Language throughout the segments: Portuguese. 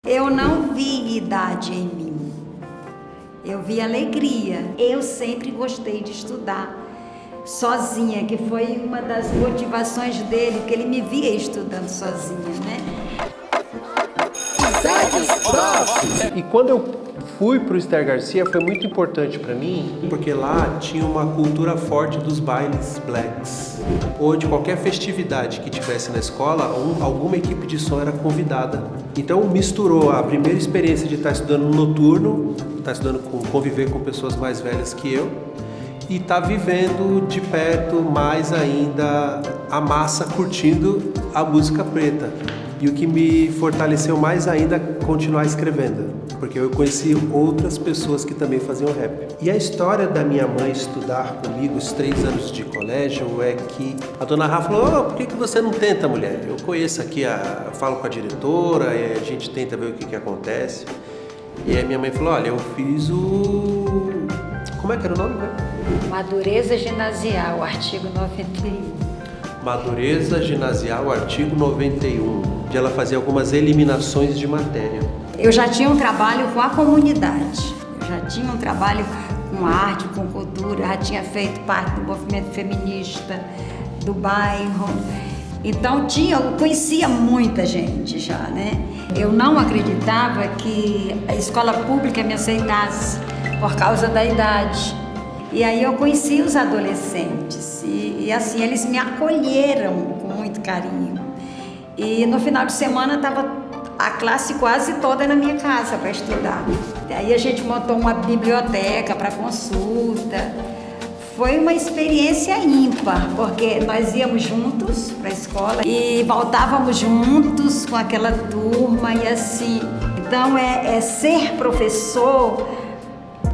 Eu não vi idade em mim, eu vi alegria. Eu sempre gostei de estudar sozinha, que foi uma das motivações dele, que ele me via estudando sozinha, né? E quando eu fui para o Esther Garcia foi muito importante para mim, porque lá tinha uma cultura forte dos bailes blacks, onde qualquer festividade que tivesse na escola, alguma equipe de som era convidada. Então misturou a primeira experiência de estar estudando no noturno, conviver com pessoas mais velhas que eu, e estar vivendo de perto mais ainda a massa curtindo a música preta. E o que me fortaleceu mais ainda é continuar escrevendo, porque eu conheci outras pessoas que também faziam rap. E a história da minha mãe estudar comigo os 3 anos de colégio é que a dona Rafa falou: por que você não tenta, mulher? Eu conheço aqui, falo com a diretora, e a gente tenta ver o que acontece. E aí minha mãe falou: olha, eu fiz o... como é que era o nome, né? Madureza ginasial, artigo 91. Madureza ginasial, artigo 91, de ela fazer algumas eliminações de matéria. Eu já tinha um trabalho com a comunidade, eu já tinha um trabalho com arte, com cultura, já tinha feito parte do movimento feminista do bairro. Então eu conhecia muita gente já, né? Eu não acreditava que a escola pública me aceitasse por causa da idade. E aí eu conheci os adolescentes e assim, eles me acolheram com muito carinho. E no final de semana estava a classe quase toda na minha casa para estudar. Aí a gente montou uma biblioteca para consulta. Foi uma experiência ímpar, porque nós íamos juntos para a escola e voltávamos juntos com aquela turma e assim. Então ser professor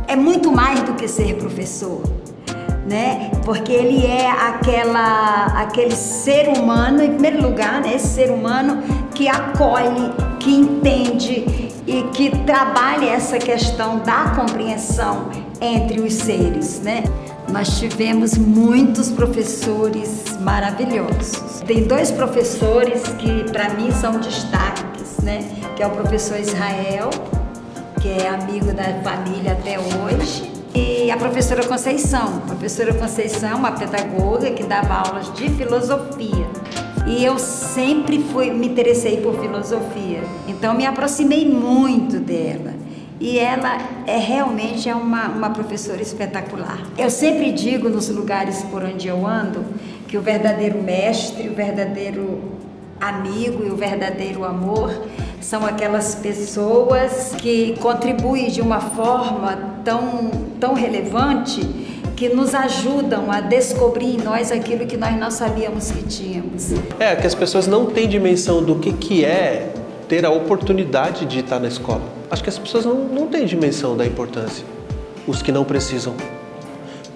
é muito mais do que ser professor, né? Porque ele é aquele ser humano, em primeiro lugar, né? Esse ser humano que acolhe, que entende e que trabalha essa questão da compreensão entre os seres, né? Nós tivemos muitos professores maravilhosos. Tem 2 professores que para mim são destaques, né? Que é o professor Israel, que é amigo da família até hoje, e a professora Conceição. A professora Conceição é uma pedagoga que dava aulas de filosofia. E eu sempre me interessei por filosofia, então me aproximei muito dela. E ela realmente é uma professora espetacular. Eu sempre digo nos lugares por onde eu ando que o verdadeiro mestre, o verdadeiro amigo e o verdadeiro amor são aquelas pessoas que contribuem de uma forma tão relevante que nos ajudam a descobrir em nós aquilo que nós não sabíamos que tínhamos. Que as pessoas não têm dimensão do que é ter a oportunidade de estar na escola. Acho que as pessoas não têm dimensão da importância, os que não precisam,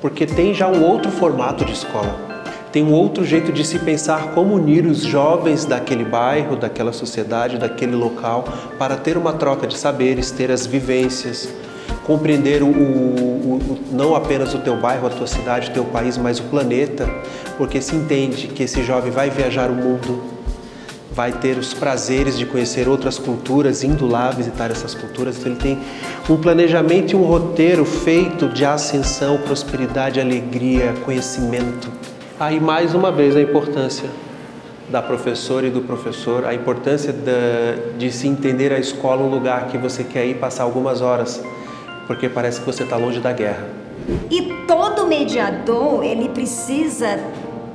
porque tem já um outro formato de escola. Tem um outro jeito de se pensar como unir os jovens daquele bairro, daquela sociedade, daquele local, para ter uma troca de saberes, ter as vivências, compreender não apenas o teu bairro, a tua cidade, o teu país, mas o planeta, porque se entende que esse jovem vai viajar o mundo, vai ter os prazeres de conhecer outras culturas, indo lá visitar essas culturas. Então ele tem um planejamento e um roteiro feito de ascensão, prosperidade, alegria, conhecimento. Aí, mais uma vez, a importância da professora e do professor, a importância de se entender a escola um lugar que você quer ir passar algumas horas, porque parece que você está longe da guerra. E todo mediador, ele precisa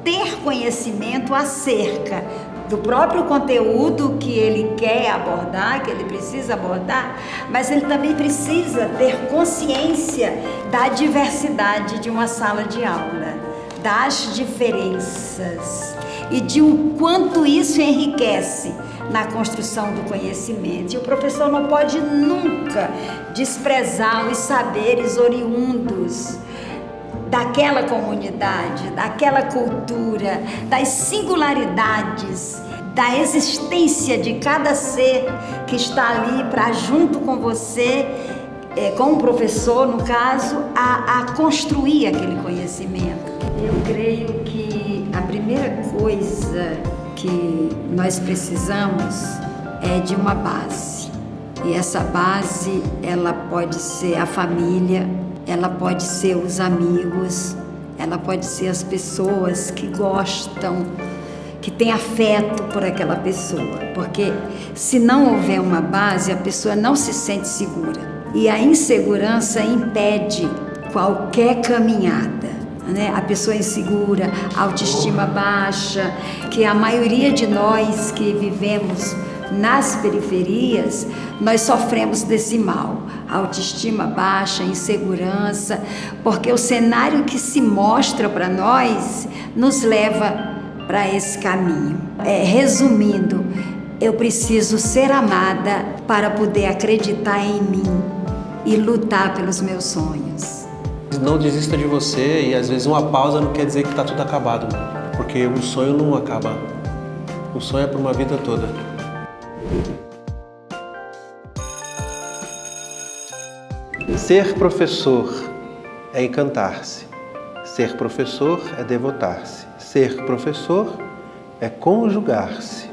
ter conhecimento acerca do próprio conteúdo que ele quer abordar, que ele precisa abordar, mas ele também precisa ter consciência da diversidade de uma sala de aula, das diferenças e de o quanto isso enriquece na construção do conhecimento. E o professor não pode nunca desprezar os saberes oriundos daquela comunidade, daquela cultura, das singularidades, da existência de cada ser que está ali para, junto com você, com o professor, no caso, a construir aquele conhecimento. Eu creio que a primeira coisa que nós precisamos é de uma base. E essa base, ela pode ser a família, ela pode ser os amigos, ela pode ser as pessoas que gostam, que têm afeto por aquela pessoa. Porque se não houver uma base, a pessoa não se sente segura. E a insegurança impede qualquer caminhada, né? A pessoa insegura, autoestima baixa, que a maioria de nós que vivemos nas periferias, nós sofremos desse mal, autoestima baixa, insegurança, porque o cenário que se mostra para nós nos leva para esse caminho. Resumindo, eu preciso ser amada para poder acreditar em mim e lutar pelos meus sonhos. Não desista de você, e às vezes uma pausa não quer dizer que está tudo acabado, porque um sonho não acaba. Um sonho é para uma vida toda. Ser professor é encantar-se. Ser professor é devotar-se. Ser professor é conjugar-se.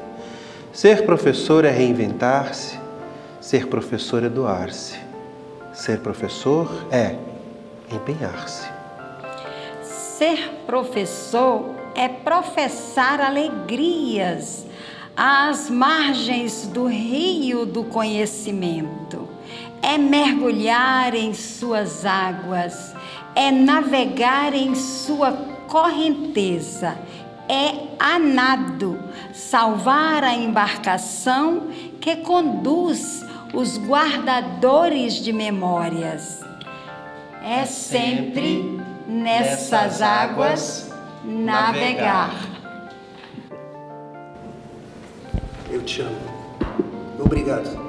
Ser professor é reinventar-se. Ser professor é doar-se. Ser professor é empenhar-se. Ser professor é professar alegrias às margens do rio do conhecimento. É mergulhar em suas águas, é navegar em sua correnteza, é a nado salvar a embarcação que conduz os guardadores de memórias. É sempre nessas águas navegar. Eu te amo. Obrigado.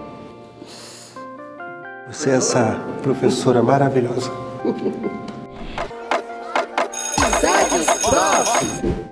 Você é essa professora maravilhosa. Prof.